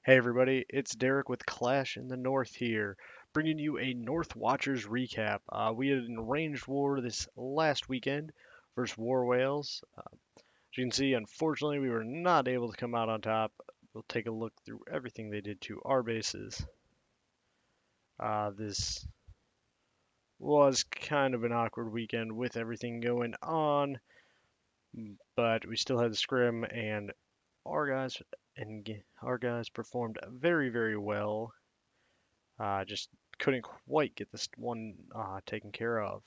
Hey everybody, it's Derek with Clash in the North here, bringing you a North Watchers recap. We had an arranged war this last weekend versus War Whales. As you can see, unfortunately, we were not able to come out on top. We'll take a look through everything they did to our bases. This was kind of an awkward weekend with everything going on, but we still had the scrim, and our guys our guys performed very, very well. Just couldn't quite get this one taken care of.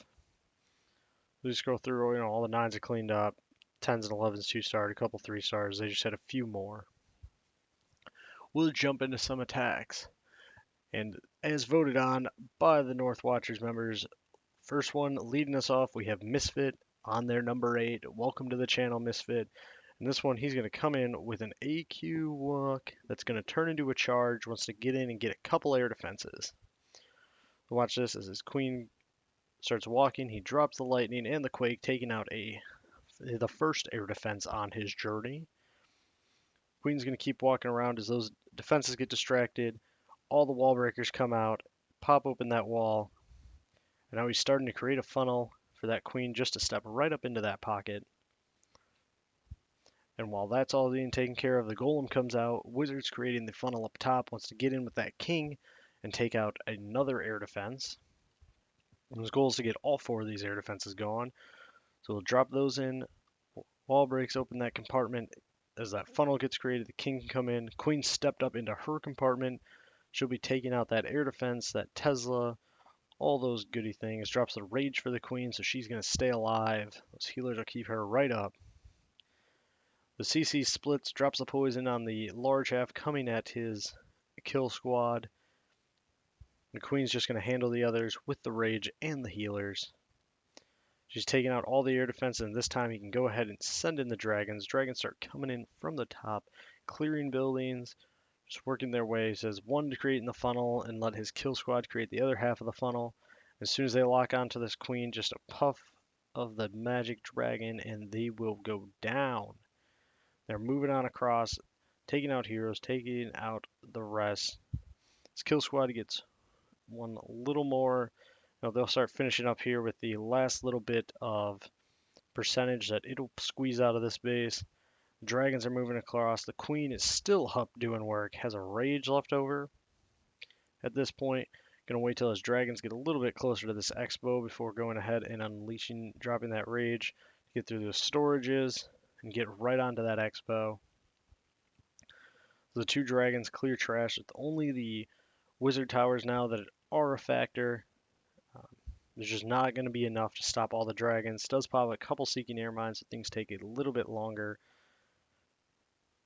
We just go through, all the nines are cleaned up, tens and elevens two starred, a couple three stars. They just had a few more. We'll jump into some attacks, and as voted on by the North Watchers members, first one leading us off, we have Misfit on their number 8. Welcome to the channel, Misfit. And this one, he's going to come in with an AQ walk that's going to turn into a charge. Wants to get in and get a couple air defenses. Watch this as his queen starts walking. He drops the lightning and the quake, taking out the first air defense on his journey. Queen's going to keep walking around as those defenses get distracted. All the wall breakers come out, pop open that wall, and now he's starting to create a funnel for that queen just to step right up into that pocket. And while that's all being taken care of, the golem comes out. Wizard's creating the funnel up top, wants to get in with that king and take out another air defense. And his goal is to get all 4 of these air defenses going. So we'll drop those in. Wall breaks open that compartment. As that funnel gets created, the king can come in. Queen stepped up into her compartment. She'll be taking out that air defense, that Tesla, all those goody things. Drops the rage for the queen, so she's going to stay alive. Those healers will keep her right up. The CC splits, drops the poison on the large half coming at his kill squad. The queen's just going to handle the others with the rage and the healers. She's taking out all the air defense, and this time he can go ahead and send in the dragons. Dragons start coming in from the top, clearing buildings, just working their way. He says one to create in the funnel and let his kill squad create the other half of the funnel. As soon as they lock onto this queen, just a puff of the magic dragon and they will go down. They're moving on across, taking out heroes, taking out the rest. This kill squad gets one little more. They'll start finishing up here with the last little bit of percentage that it'll squeeze out of this base. Dragons are moving across. The queen is still up doing work. Has a rage left over at this point. Gonna wait till his dragons get a little bit closer to this expo before going ahead and dropping that rage to get through those storages and get right onto that expo. The 2 dragons clear trash with only the wizard towers now that are a factor. There's just not going to be enough to stop all the dragons. Does pop a couple seeking air mines, so things take a little bit longer.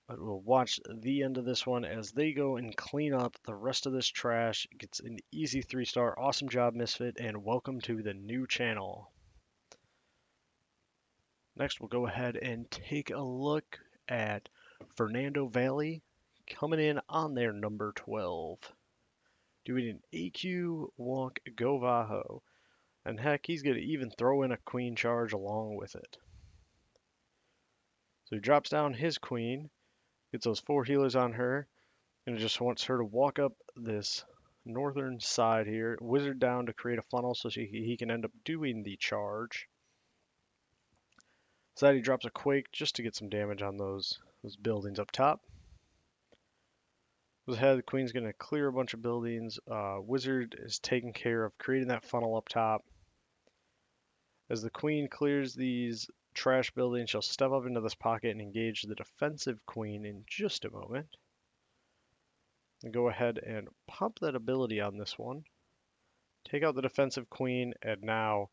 But we'll watch the end of this one as they go and clean up the rest of this trash. It gets an easy 3-star. Awesome job, Misfit, and welcome to the new channel. Next, we'll go ahead and take a look at Fernando Valley coming in on their number 12. Doing an AQ walk go Vaho. And heck, he's going to even throw in a queen charge along with it. So he drops down his queen, gets those 4 healers on her, and just wants her to walk up this northern side here, wizard down to create a funnel so he can end up doing the charge. So that he drops a quake just to get some damage on those buildings up top. Ahead, the queen's going to clear a bunch of buildings. Wizard is taking care of creating that funnel up top. As the queen clears these trash buildings, she'll step up into this pocket and engage the defensive queen in just a moment. And go ahead and pump that ability on this one. Take out the defensive queen, and now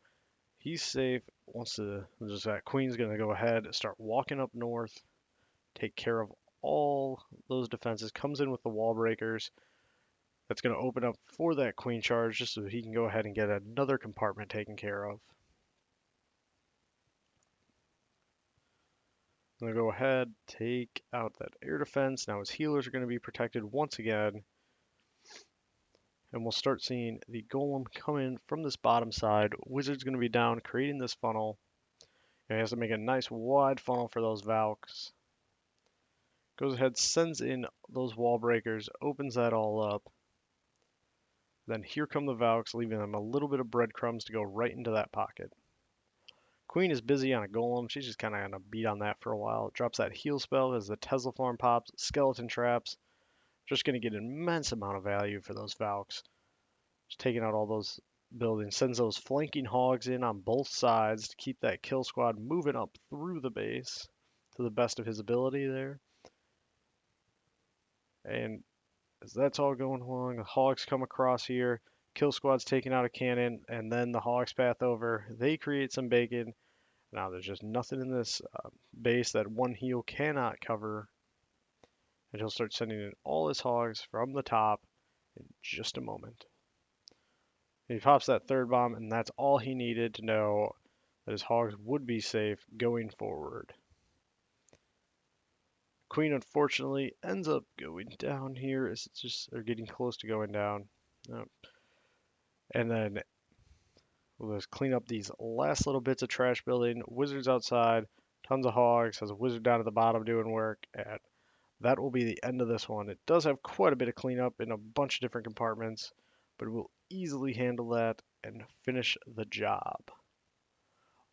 he's safe. That queen's going to go ahead and start walking up north, take care of all those defenses. Comes in with the wall breakers. That's going to open up for that queen charge just so he can go ahead and get another compartment taken care of. I'm going to go ahead, take out that air defense. Now his healers are going to be protected once again. And we'll start seeing the golem come in from this bottom side. Wizard's going to be down, creating this funnel. And he has to make a nice wide funnel for those Valks. Goes ahead, sends in those wall breakers, opens that all up. Then here come the Valks, leaving them a little bit of breadcrumbs to go right into that pocket. Queen is busy on a golem. She's just kind of gonna beat on that for a while. Drops that heal spell as the Tesla farm pops. Skeleton traps. Just gonna get an immense amount of value for those Valks. Just taking out all those buildings. Sends those flanking hogs in on both sides to keep that kill squad moving up through the base to the best of his ability there. And as that's all going along, the hogs come across here. Kill squad's taking out a cannon, and then the hogs path over. They create some bacon. Now there's just nothing in this base that one heal cannot cover. And he'll start sending in all his hogs from the top in just a moment. He pops that third bomb, and that's all he needed to know that his hogs would be safe going forward. Queen unfortunately ends up going down here as it's just they're getting close to going down. And then we'll just clean up these last little bits of trash building. Wizards outside, tons of hogs, has a wizard down at the bottom doing work, and that will be the end of this one. It does have quite a bit of cleanup in a bunch of different compartments, but it will easily handle that and finish the job.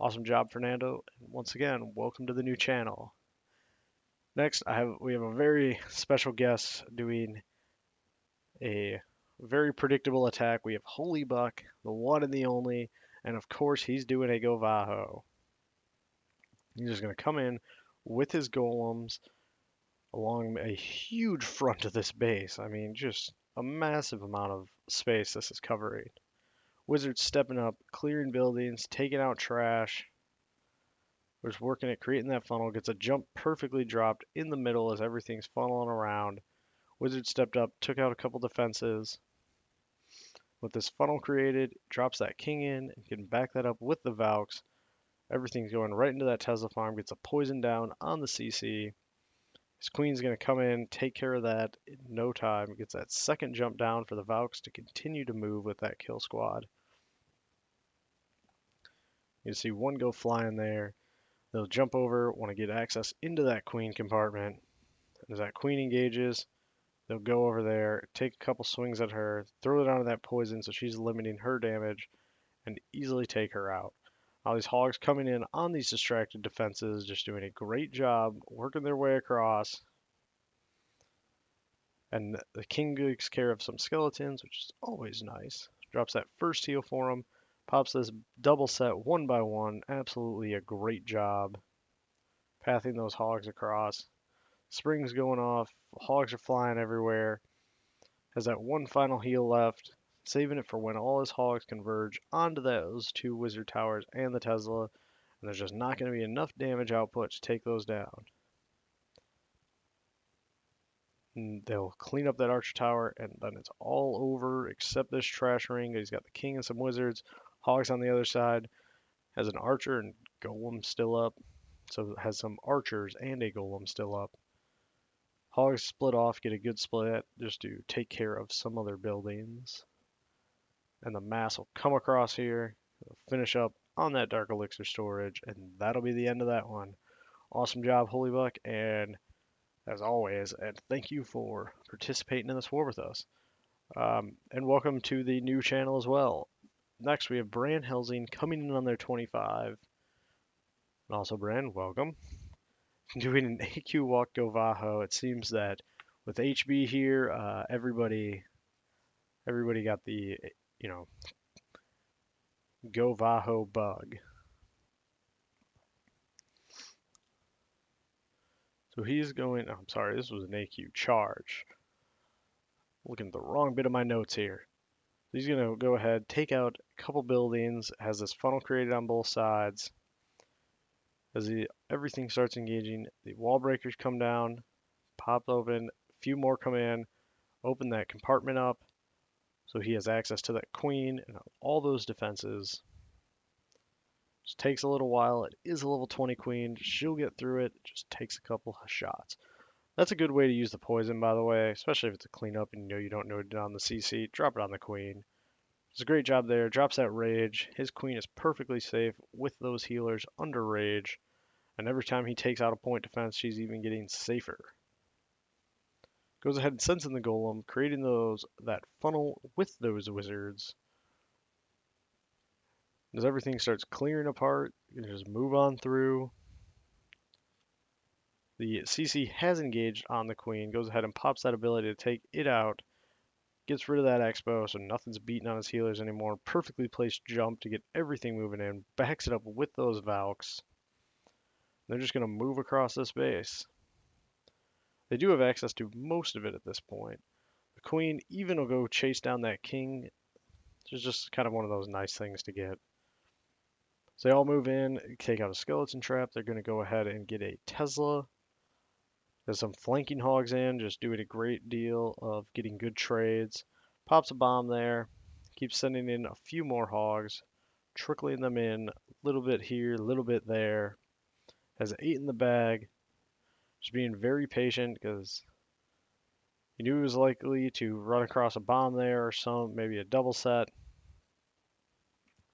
Awesome job, Fernando. And once again, welcome to the new channel. Next, we have a very special guest doing a very predictable attack. We have Holybuck, the one and the only, and of course he's doing a Govaho. He's just going to come in with his golems along a huge front of this base. I mean, just a massive amount of space this is covering. Wizards stepping up, clearing buildings, taking out trash. We're just working at creating that funnel. Gets a jump perfectly dropped in the middle as everything's funneling around. Wizard stepped up, took out a couple defenses. With this funnel created, drops that king in and can back that up with the Valks. Everything's going right into that Tesla farm. Gets a poison down on the CC. His queen's going to come in, take care of that in no time. Gets that second jump down for the Valks to continue to move with that kill squad. You see one go flying there. They'll jump over, want to get access into that queen compartment. As that queen engages, they'll go over there, take a couple swings at her, throw it onto that poison so she's limiting her damage, and easily take her out. All these hogs coming in on these distracted defenses, just doing a great job, working their way across. And the king takes care of some skeletons, which is always nice. Drops that first heal for him, pops this double set one by one. Absolutely a great job pathing those hogs across. Springs going off, hogs are flying everywhere. Has that one final heal left, saving it for when all his hogs converge onto those two wizard towers and the Tesla, and there's just not going to be enough damage output to take those down. And they'll clean up that archer tower, and then it's all over except this trash ring. He's got the king and some wizards, hogs on the other side, has an archer and golem still up, so it has some archers and a golem still up. Hogs split off, get a good split just to take care of some other buildings. And the mass will come across here, finish up on that dark elixir storage, and that'll be the end of that one. Awesome job, Holybuck, and as always, and thank you for participating in this war with us. And welcome to the new channel as well. Next, we have BrandHelsing coming in on their 25. And also, Brand, welcome. Doing an AQ walk Govaho. It seems that with HB here, everybody got the, Govaho bug. So he's going, I'm sorry, this was an AQ charge. Looking at the wrong bit of my notes here. He's going to go ahead, take out a couple buildings, has this funnel created on both sides. As everything starts engaging, the wall breakers come down, pop open, a few more come in, open that compartment up, so he has access to that queen and all those defenses. Just takes a little while. It is a level 20 queen. She'll get through it. Just takes a couple of shots. That's a good way to use the poison, by the way, especially if it's a cleanup and you don't know it on the CC. Drop it on the queen. It's a great job there. Drops that rage. His queen is perfectly safe with those healers under rage. And every time he takes out a point defense, she's even getting safer. Goes ahead and sends in the golem, creating that funnel with those wizards. As everything starts clearing apart, you can just move on through. The CC has engaged on the queen, goes ahead and pops that ability to take it out, gets rid of that expo so nothing's beating on his healers anymore. Perfectly placed jump to get everything moving in, backs it up with those Valks. They're just going to move across this base. They do have access to most of it at this point. The queen even will go chase down that king, which is just kind of one of those nice things to get. So they all move in, take out a skeleton trap. They're going to go ahead and get a Tesla. There's some flanking hogs in, just doing a great deal of getting good trades. Pops a bomb there, keeps sending in a few more hogs, trickling them in, a little bit here, a little bit there. Has 8 in the bag, just being very patient because he knew he was likely to run across a bomb there or some, maybe a double set,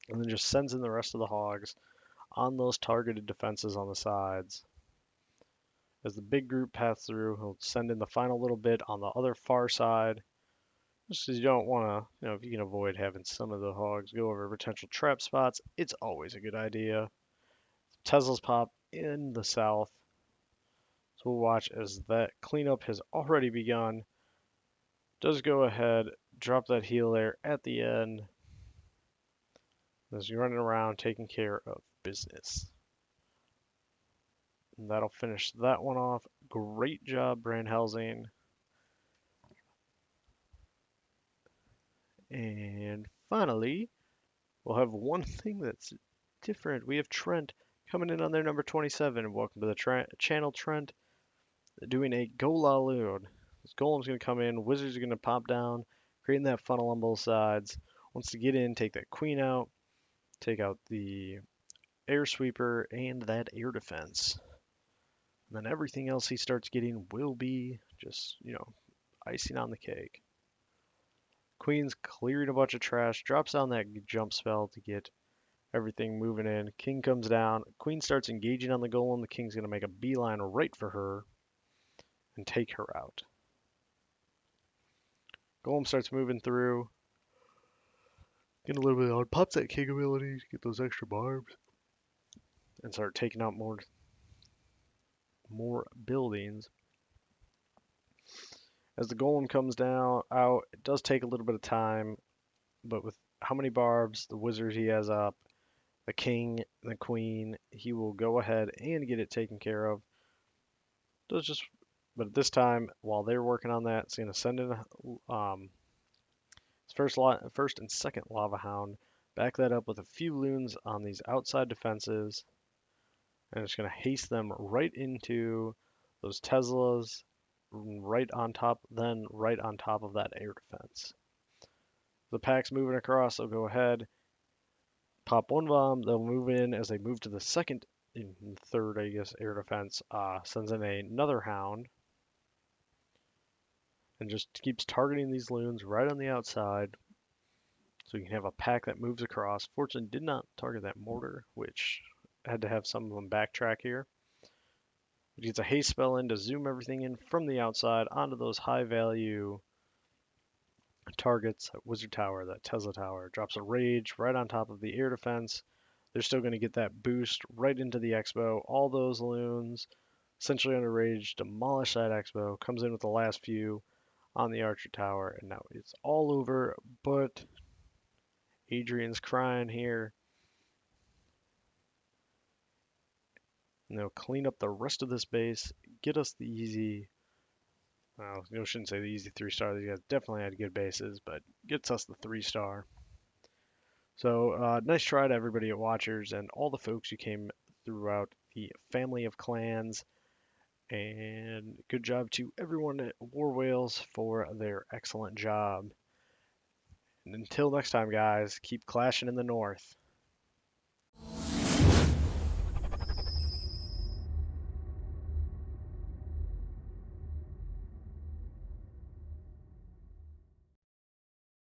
and then just sends in the rest of the hogs on those targeted defenses on the sides. As the big group pass through, he'll send in the final little bit on the other far side. Just because you don't want to, if you can avoid having some of the hogs go over potential trap spots, it's always a good idea. Teslas pop in the south. So we'll watch as that cleanup has already begun. Does go ahead, drop that heal there at the end. As you're running around taking care of business. And that'll finish that one off. Great job, BrandHelsing. And finally, we'll have one thing that's different. We have Trent coming in on their number 27. Welcome to the channel, Trent. Doing a Golaloon. This Golem's going to come in. Wizards are going to pop down, creating that funnel on both sides. Wants to get in, take that queen out, take out the air sweeper and that air defense. And then everything else he starts getting will be just, icing on the cake. Queen's clearing a bunch of trash, drops down that jump spell to get everything moving in. King comes down. Queen starts engaging on the golem. The king's going to make a beeline right for her and take her out. Golem starts moving through. Get a little bit on. Pops that king ability to get those extra barbs. And start taking out more buildings. As the golem comes out, it does take a little bit of time, but with how many barbs the wizard he has up, the king, the queen, he will go ahead and get it taken care of. But at this time, while they're working on that, it's going to send in its first and second lava hound, back that up with a few loons on these outside defenses, and it's going to haste them right into those Teslas, right on top of that air defense. The pack's moving across, they'll go ahead, pop one bomb, they'll move in as they move to the second and third, I guess, air defense, sends in another hound, and just keeps targeting these loons right on the outside, so you can have a pack that moves across. Fortunately, did not target that mortar, which had to have some of them backtrack here. It gets a haste spell in to zoom everything in from the outside onto those high value targets, that wizard tower, that Tesla tower. Drops a rage right on top of the air defense. They're still going to get that boost right into the expo. All those loons essentially under rage, demolish that expo, comes in with the last few on the archer tower, and now it's all over, but Adrian's crying here. And they'll clean up the rest of this base, get us the easy, well, I shouldn't say the easy 3-star. These guys definitely had good bases, but gets us the 3-star. So nice try to everybody at Watchers and all the folks who came throughout the family of clans. And good job to everyone at War Whales for their excellent job. And until next time, guys, keep clashing in the north.